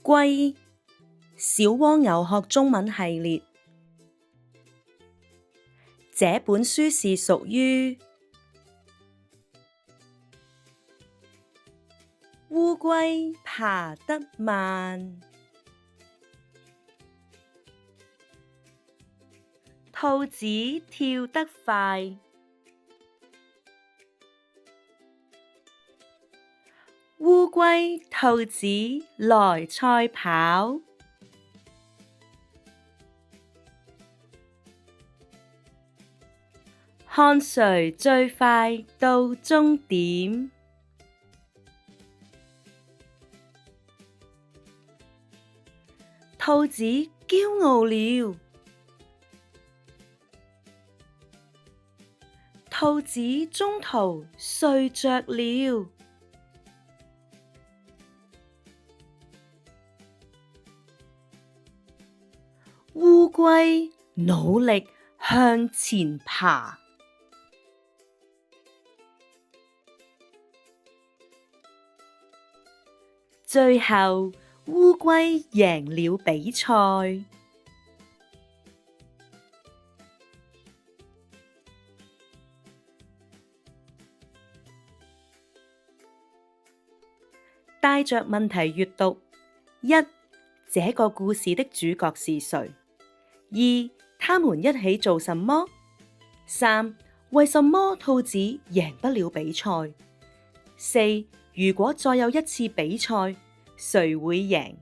龜，小蝸牛學中文系列。這本書是屬於烏龜爬得慢，兔子跳得快，烏龜兔子來賽跑，看誰最快到終點。兔子驕傲了，兔子中途睡着了，烏龜努力向前爬，最後烏龜贏了比賽。帶着問題閱讀：一、這個故事的主角是誰？二、他們一起做什麼？三、為什麼兔子贏不了比賽？四、如果再有一次比賽，誰會贏？